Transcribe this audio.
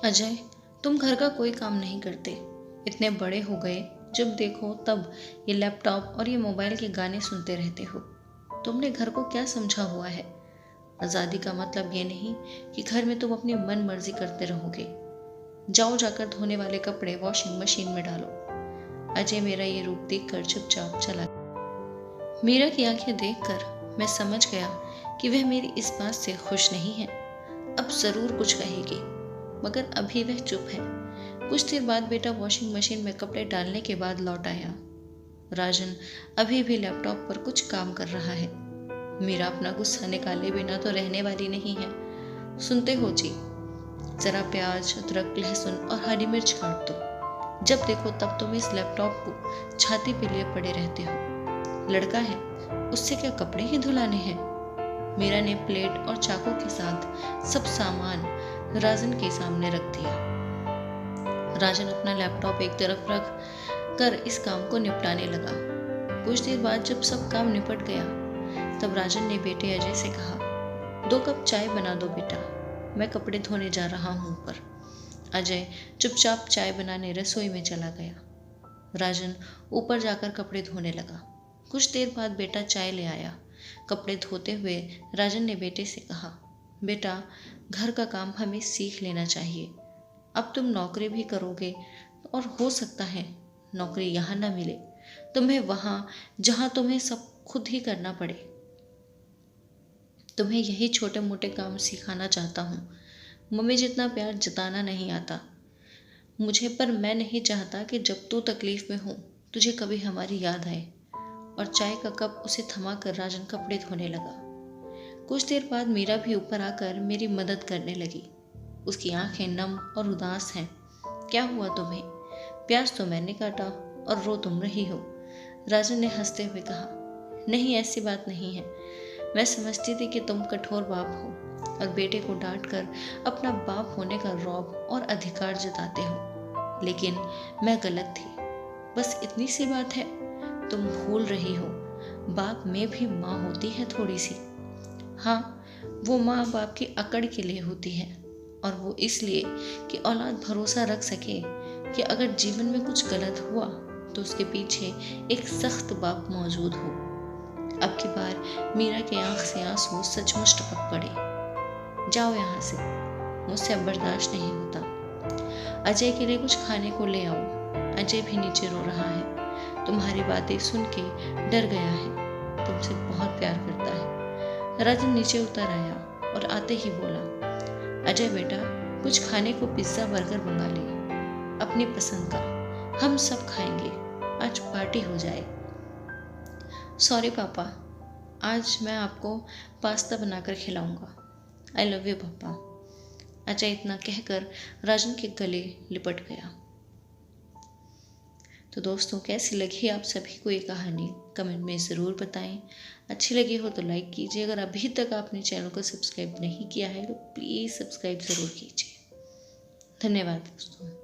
अजय, तुम घर का कोई काम नहीं करते। इतने बड़े हो गए, जब देखो तब ये लैपटॉप और ये मोबाइल के गाने सुनते रहते हो। तुमने घर को क्या समझा हुआ है? आज़ादी का मतलब ये नहीं कि घर में तुम अपनी मन मर्जी करते रहोगे। जाओ, जाकर धोने वाले कपड़े वॉशिंग मशीन में डालो। अजय मेरा ये रूप देखकर चुपचाप चला गया। मीरा की आंखें देखकर मैं समझ गया कि वह मेरी इस बात से खुश नहीं है। अब जरूर कुछ कहेगी, मगर अभी वह चुप है। कुछ देर बाद बेटा वॉशिंग मशीन में कपड़े डालने के बाद लौट आया। राजन अभी भी लैपटॉप पर कुछ काम कर रहा है। मीरा अपना गुस्सा निकाले बिना तो रहने वाली नहीं है। सुनते हो जी, जरा प्याज, अदरक, लहसुन और हरी मिर्च काट दो। जब देखो तब तुम इस लैपटॉप को छाती पे लिए पड़े रहते हो। लड़का है, उससे क्या कपड़े ही धुलाने हैं? मीरा ने प्लेट और चाकू के साथ सब सामान राजन के सामने रख दिया। राजन अपना लैपटॉप एक तरफ रख कर इस काम को निपटाने लगा। कुछ देर बाद जब सब काम निपट गया, तब राजन ने बेटे अजय से कहा, 2 कप चाय बना दो बेटा, मैं कपड़े धोने जा रहा हूँ ऊपर। अजय चुपचाप चाय बनाने रसोई में चला गया। राजन ऊपर जाकर कपड़े धोने लगा। कुछ देर बाद बेटा चाय ले आया। कपड़े धोते हुए राजन ने बेटे से कहा, बेटा, घर का काम हमें सीख लेना चाहिए। अब तुम नौकरी भी करोगे और हो सकता है नौकरी यहाँ ना मिले, तुम्हें वहाँ जहाँ तुम्हें सब खुद ही करना पड़े। तुम्हें यही छोटे मोटे काम सिखाना चाहता हूँ। मम्मी जितना प्यार जताना नहीं आता मुझे, पर मैं नहीं चाहता कि जब तू तकलीफ में हो तुझे कभी हमारी याद आए। और चाय का कप उसे थमा कर राजन कपड़े धोने लगा। कुछ देर बाद मीरा भी ऊपर आकर मेरी मदद करने लगी। उसकी आंखें नम और उदास हैं। क्या हुआ तुम्हें? प्याज तो मैंने काटा और रो तुम रही हो। राजन ने हंसते हुए कहा, नहीं, ऐसी बात नहीं है। मैं समझती थी कि तुम कठोर बाप हो और बेटे को डांट कर अपना बाप होने का रौब और अधिकार जताते हो, लेकिन मैं गलत थी। बस इतनी सी बात है। तुम भूल रही हो, बाप में भी माँ होती है थोड़ी सी। हाँ, वो माँ बाप की अकड़ के लिए होती है, और वो इसलिए कि औलाद भरोसा रख सके कि अगर जीवन में कुछ गलत हुआ तो उसके पीछे एक सख्त बाप मौजूद हो। अब की बार मीरा की आंख से आंसू सचमुच टपक पड़े। जाओ यहाँ से, मुझसे अब बर्दाश्त नहीं होता। अजय के लिए कुछ खाने को ले आओ। अजय भी नीचे रो रहा है। तुम्हारी बातें सुन के डर गया है, तुमसे बहुत प्यार करता है। राजन नीचे उतर आया और आते ही बोला, अजय बेटा, कुछ खाने को पिज्ज़ा बर्गर मंगा ले, अपनी पसंद का। हम सब खाएंगे, आज पार्टी हो जाए। सॉरी पापा, आज मैं आपको पास्ता बनाकर खिलाऊंगा। आई लव यू पापा। अजय इतना कहकर राजन के गले लिपट गया। तो दोस्तों, कैसी लगी आप सभी को ये कहानी कमेंट में ज़रूर बताएं। अच्छी लगी हो तो लाइक कीजिए। अगर अभी तक आपने चैनल को सब्सक्राइब नहीं किया है तो प्लीज़ सब्सक्राइब ज़रूर कीजिए। धन्यवाद दोस्तों।